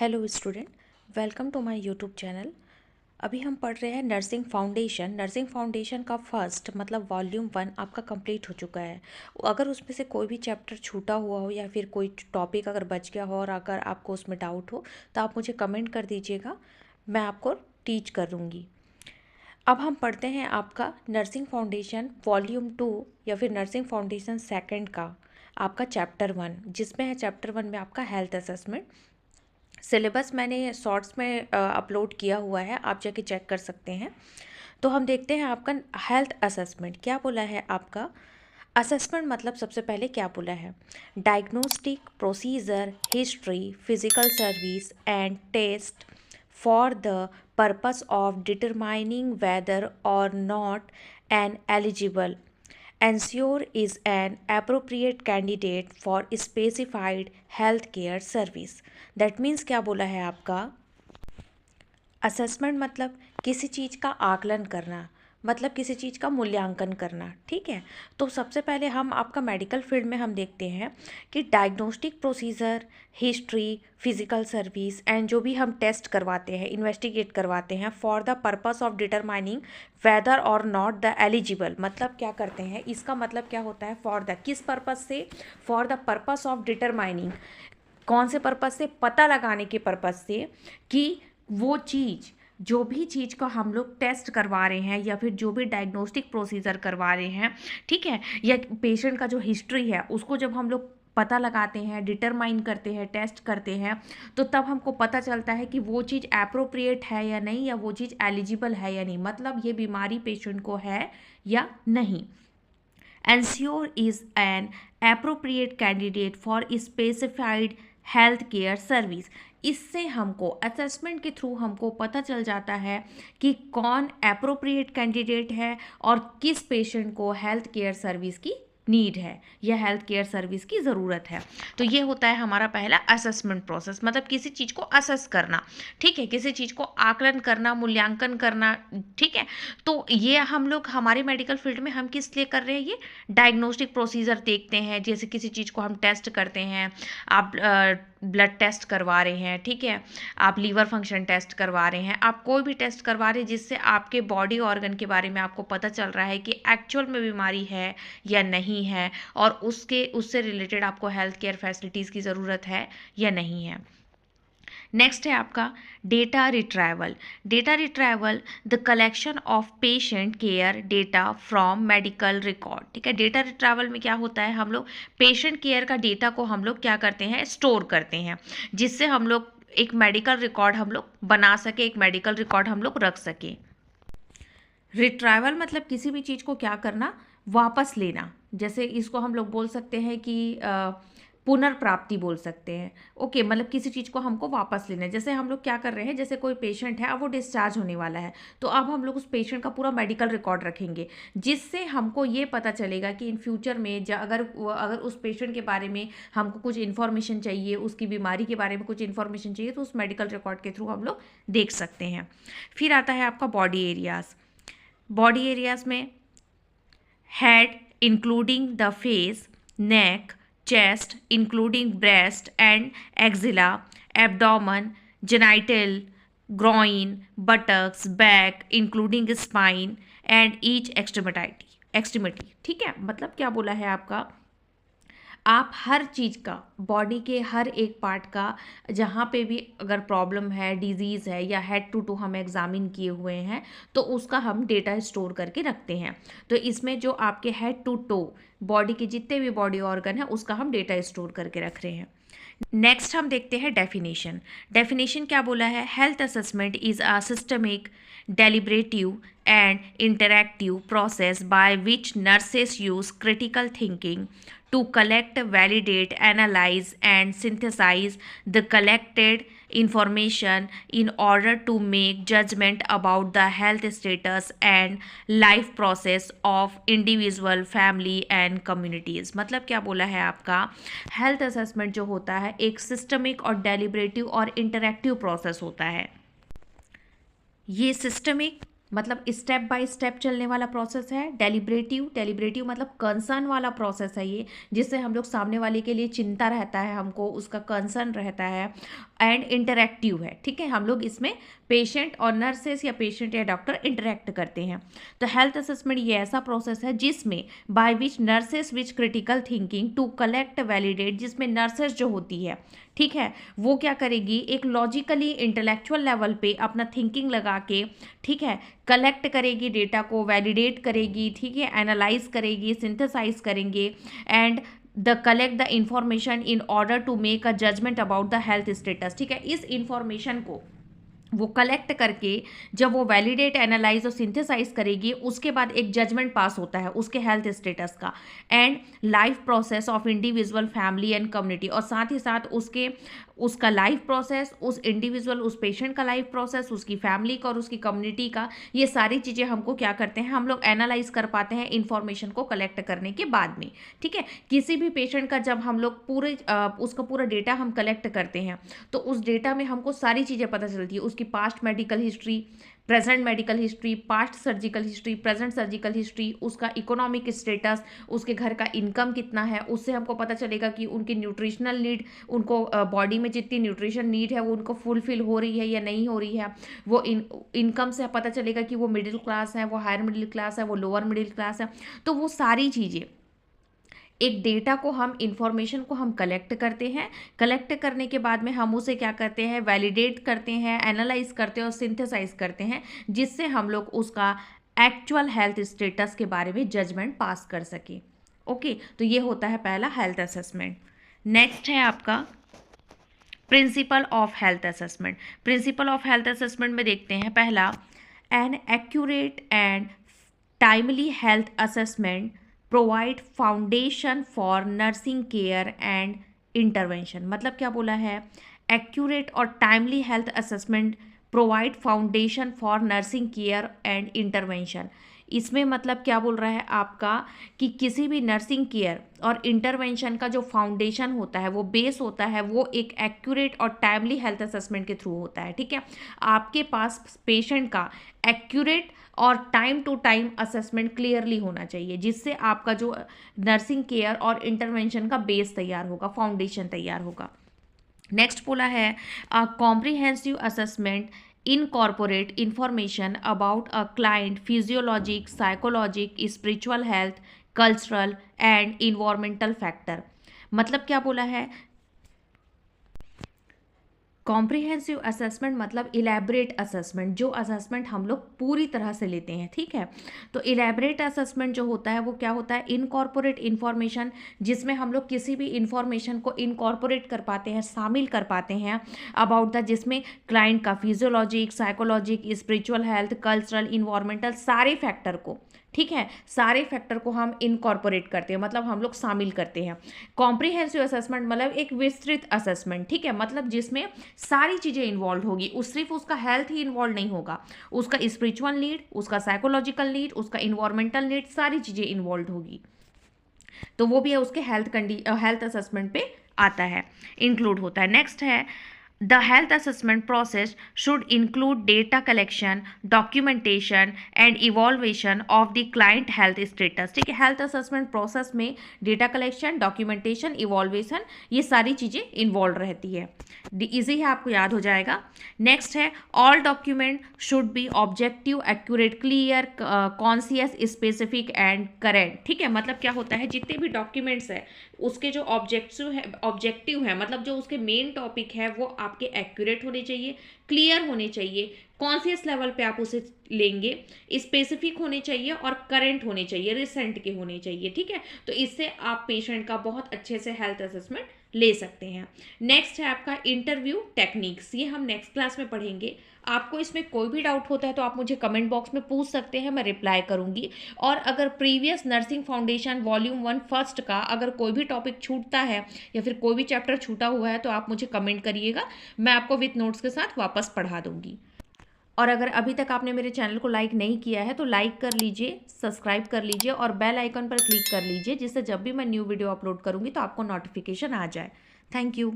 Hello student, welcome to my YouTube channel. अभी हम पढ़ रहे हैं नर्सिंग फाउंडेशन। नर्सिंग फाउंडेशन का फर्स्ट मतलब वॉल्यूम 1 आपका कंप्लीट हो चुका है। अगर उसमें से कोई भी चैप्टर छूटा हुआ हो या फिर कोई टॉपिक अगर बच गया हो और अगर आपको उसमें डाउट हो तो आप मुझे कमेंट कर दीजिएगा, मैं आपको टीच करूँगी। अब हम पढ़ते हैं आपका नर्सिंग फाउंडेशन वॉल्यूम 2 या फिर नर्सिंग फाउंडेशन सेकंड का आपका चैप्टर 1, जिसमें है चैप्टर 1 में आपका हेल्थ असेसमेंट। सिलेबस मैंने शॉर्ट्स में अपलोड किया हुआ है, आप जाके चेक कर सकते हैं। तो हम देखते हैं आपका हेल्थ असेसमेंट क्या बोला है। आपका असेसमेंट मतलब सबसे पहले क्या बोला है, diagnostic procedure, history, physical service and test for the purpose of determining whether or not an eligible ensure is an appropriate candidate for specified healthcare service। That means क्या बोला है आपका, असेसमेंट मतलब किसी चीज़ का आकलन करना, मतलब किसी चीज़ का मूल्यांकन करना। ठीक है, तो सबसे पहले हम आपका मेडिकल फील्ड में हम देखते हैं कि diagnostic procedure, history, physical service and जो भी हम टेस्ट करवाते हैं, इन्वेस्टिगेट करवाते हैं for the purpose of determining whether or not the eligible, मतलब क्या करते हैं, इसका मतलब क्या होता है, फॉर द किस पर्पस से, for the purpose of determining, कौन से पर्पस से, पता लगाने के पर्पस से कि वो चीज़, जो भी चीज़ का हम लोग टेस्ट करवा रहे हैं या फिर जो भी डायग्नोस्टिक प्रोसीजर करवा रहे हैं, ठीक है, या पेशेंट का जो हिस्ट्री है उसको जब हम लोग पता लगाते हैं, डिटरमाइन करते हैं, टेस्ट करते हैं, तो तब हमको पता चलता है कि वो चीज़ एप्रोप्रिएट है या नहीं, या वो चीज़ एलिजिबल है या नहीं, मतलब ये बीमारी पेशेंट को है या नहीं। ensure is an appropriate candidate for specified health care service. इससे हमको असेसमेंट के थ्रू हमको पता चल जाता है कि कौन अप्रोप्रिएट कैंडिडेट है और किस पेशेंट को हेल्थ केयर सर्विस की नीड है या हेल्थ केयर सर्विस की ज़रूरत है। तो ये होता है हमारा पहला असेसमेंट प्रोसेस, मतलब किसी चीज़ को असेस करना, ठीक है, किसी चीज़ को आकलन करना, मूल्यांकन करना। ठीक है, तो ये हम लोग हमारे मेडिकल फील्ड में हम किस लिए कर रहे हैं, ये डायग्नोस्टिक प्रोसीजर देखते हैं, जैसे किसी चीज़ को हम टेस्ट करते हैं, आप ब्लड टेस्ट करवा रहे हैं, ठीक है, आप लीवर फंक्शन टेस्ट करवा रहे हैं, आप कोई भी टेस्ट करवा रहे हैं जिससे आपके बॉडी ऑर्गन के बारे में आपको पता चल रहा है कि एक्चुअल में बीमारी है या नहीं है, और उससे रिलेटेड आपको हेल्थ केयर फैसिलिटीज़ की ज़रूरत है या नहीं है। नेक्स्ट है आपका data retrieval. Data retrieval the collection of patient care data from medical record. ठीक है, डेटा रिट्राइवल में क्या होता है, हम लोग पेशेंट केयर का डेटा को हम लोग क्या करते हैं, स्टोर करते हैं, जिससे हम लोग एक मेडिकल रिकॉर्ड हम लोग बना सके, एक मेडिकल रिकॉर्ड हम लोग रख सके। रिट्राइवल मतलब किसी भी चीज़ को क्या करना, वापस लेना, जैसे इसको हम लोग बोल सकते हैं कि पुनर्प्राप्ति बोल सकते हैं। ओके, मतलब किसी चीज़ को हमको वापस लेना है। जैसे हम लोग क्या कर रहे हैं, जैसे कोई पेशेंट है, अब वो डिस्चार्ज होने वाला है, तो अब हम लोग उस पेशेंट का पूरा मेडिकल रिकॉर्ड रखेंगे, जिससे हमको ये पता चलेगा कि इन फ्यूचर में अगर उस पेशेंट के बारे में हमको कुछ इन्फॉर्मेशन चाहिए, उसकी बीमारी के बारे में कुछ इन्फॉर्मेशन चाहिए, तो उस मेडिकल रिकॉर्ड के थ्रू हम लोग देख सकते हैं। फिर आता है आपका बॉडी एरियाज। बॉडी एरियाज में head including the face, neck, chest including breast and axilla, abdomen, genital, groin, buttocks, back including spine and each extremity। ठीक है, मतलब क्या बोला है आपका, आप हर चीज़ का, बॉडी के हर एक पार्ट का, जहाँ पे भी अगर प्रॉब्लम है, डिजीज़ है या हेड टू टू हम एग्जामिन किए हुए हैं, तो उसका हम डेटा स्टोर करके रखते हैं। तो इसमें जो आपके हेड टू टो बॉडी के जितने भी बॉडी ऑर्गन है उसका हम डेटा स्टोर करके रख रहे हैं। नेक्स्ट हम देखते हैं डेफिनेशन। डेफिनेशन क्या बोला है, health assessment is a systemic, deliberative and interactive process by which nurses use critical thinking to collect, validate, analyze, and synthesize the collected information in order to make judgment about the health status and life process of individual, family and communities। मतलब क्या बोला है आपका, health assessment जो होता है एक systemic और डेलिब्रेटिव और इंटरैक्टिव प्रोसेस होता है। ये सिस्टमिक मतलब स्टेप बाय स्टेप चलने वाला प्रोसेस है। डेलिब्रेटिव मतलब कंसर्न वाला प्रोसेस है ये, जिससे हम लोग सामने वाले के लिए चिंता रहता है, हमको उसका कंसर्न रहता है। एंड इंटरैक्टिव है, ठीक है। हम लोग इसमें पेशेंट और नर्सेस या पेशेंट या डॉक्टर इंटरैक्ट करते हैं। तो हेल्थ असेसमेंट ये ऐसा प्रोसेस है जिसमें by which nurses which critical thinking to collect validate, जिसमें नर्सेस जो होती है, ठीक है, वो क्या करेगी, एक लॉजिकली इंटेलेक्चुअल लेवल पे अपना थिंकिंग लगा के, ठीक है, कलेक्ट करेगी डेटा को, वैलिडेट करेगी, ठीक है, एनालाइज करेगी, सिंथेसाइज करेंगे and the collect the information in order to make a judgement about the health status, ठीक है। इस इंफॉर्मेशन को वो कलेक्ट करके जब वो वैलिडेट, एनालाइज और सिंथेसाइज करेगी, उसके बाद एक जजमेंट पास होता है उसके हेल्थ स्टेटस का and life process of individual, family and community, और साथ ही साथ उसका लाइफ प्रोसेस, उस इंडिविजुअल, उस पेशेंट का लाइफ प्रोसेस, उसकी फैमिली का और उसकी कम्युनिटी का, ये सारी चीज़ें हमको क्या करते हैं, हम लोग एनालाइज कर पाते हैं इंफॉर्मेशन को कलेक्ट करने के बाद में, ठीक है। किसी भी पेशेंट का जब हम लोग उसका पूरा डेटा हम कलेक्ट करते हैं तो उस डेटा में हमको सारी चीज़ें पता चलती है, उसकी past medical history, present medical history, past surgical history, present surgical history, उसका इकोनॉमिक स्टेटस, उसके घर का इनकम कितना है, उससे हमको पता चलेगा कि उनकी न्यूट्रिशनल नीड, उनको बॉडी में जितनी न्यूट्रिशन नीड है वो उनको फुलफिल हो रही है या नहीं हो रही है। वो इनकम से पता चलेगा कि वो मिडिल क्लास है, वो हायर मिडिल क्लास है, वो लोअर मिडिल क्लास है। तो वो सारी चीज़ें, एक डेटा को हम इंफॉर्मेशन को हम कलेक्ट करते हैं, कलेक्ट करने के बाद में हम उसे क्या करते हैं, वैलिडेट करते हैं, एनालाइज करते हैं और सिंथेसाइज करते हैं, जिससे हम लोग उसका एक्चुअल हेल्थ स्टेटस के बारे में जजमेंट पास कर सकें। ओके, तो ये होता है पहला हेल्थ असेसमेंट। नेक्स्ट है आपका principle of health assessment. Principle of health assessment में देखते हैं पहला, an accurate and timely health assessment provide foundation for nursing care and intervention. मतलब क्या बोला है, एक्यूरेट और timely health assessment provide foundation for nursing care and intervention. इसमें मतलब क्या बोल रहा है आपका कि किसी भी नर्सिंग केयर और इंटरवेंशन का जो फाउंडेशन होता है, वो बेस होता है, वो एक एक्यूरेट और टाइमली हेल्थ असेसमेंट के थ्रू होता है, ठीक है। आपके पास पेशेंट का एक्यूरेट और time to time assessment clearly होना चाहिए, जिससे आपका जो नर्सिंग केयर और इंटरवेंशन का बेस तैयार होगा, फाउंडेशन तैयार होगा। नेक्स्ट बोला है comprehensive assessment incorporate information about a client physiologic, psychologic, spiritual health, cultural and environmental factor। मतलब क्या बोला है, कॉम्प्रिहेंसिव असेसमेंट मतलब इलेबरेट असेसमेंट, जो असेसमेंट हम लोग पूरी तरह से लेते हैं, ठीक है। तो इलेबरेट असेसमेंट जो होता है वो क्या होता है, इनकॉर्पोरेट इन्फॉर्मेशन, जिसमें हम लोग किसी भी इन्फॉर्मेशन को इनकॉर्पोरेट कर पाते हैं, शामिल कर पाते हैं अबाउट द, जिसमें क्लाइंट का physiologic, psychologic, spiritual health, cultural, environmental सारे फैक्टर को, ठीक है, सारे फैक्टर को हम इनकॉर्पोरेट करते हैं, मतलब हम लोग शामिल करते हैं। कॉम्प्रिहेंसिव असेसमेंट मतलब एक विस्तृत असेसमेंट, ठीक है, मतलब जिसमें सारी चीज़ें इन्वॉल्व होगी, सिर्फ उसका हेल्थ ही इन्वॉल्व नहीं होगा, उसका स्पिरिचुअल नीड, उसका साइकोलॉजिकल नीड, उसका इन्वायरमेंटल नीड, सारी चीज़ें इन्वॉल्व होगी। तो वो भी है उसके हेल्थ असेसमेंट पे आता है, इंक्लूड होता है। नेक्स्ट है The health assessment process should include data collection, documentation and evaluation of the client health status। ठीक है, हेल्थ असेसमेंट प्रोसेस में डेटा कलेक्शन, डॉक्यूमेंटेशन, इवॉल्वेशन, ये सारी चीज़ें इन्वॉल्व रहती है। इजी है, आपको याद हो जाएगा। नेक्स्ट है all document should be objective, accurate, clear, conscious, specific and current. ठीक है, मतलब क्या होता है, जितने भी डॉक्यूमेंट्स है उसके जो ऑब्जेक्टिव है, मतलब जो उसके मेन टॉपिक है वो आपके एक्यूरेट होने चाहिए, क्लियर होने चाहिए, कॉन्शियस लेवल पे आप उसे लेंगे, स्पेसिफिक होने चाहिए और करंट होने चाहिए, रिसेंट के होने चाहिए। ठीक है, तो इससे आप पेशेंट का बहुत अच्छे से हेल्थ असेसमेंट ले सकते हैं। नेक्स्ट है आपका इंटरव्यू टेक्निक्स, ये हम नेक्स्ट क्लास में पढ़ेंगे। आपको इसमें कोई भी डाउट होता है तो आप मुझे कमेंट बॉक्स में पूछ सकते हैं, मैं रिप्लाई करूंगी। और अगर previous nursing foundation volume 1 first का अगर कोई भी टॉपिक छूटता है या फिर कोई भी चैप्टर छूटा हुआ है तो आप मुझे कमेंट करिएगा, मैं आपको विथ नोट्स के साथ वापस पढ़ा दूंगी। और अगर अभी तक आपने मेरे चैनल को लाइक नहीं किया है तो लाइक कर लीजिए, सब्सक्राइब कर लीजिए और बेल आइकन पर क्लिक कर लीजिए, जिससे जब भी मैं न्यू वीडियो अपलोड करूंगी तो आपको नोटिफिकेशन आ जाए। Thank you.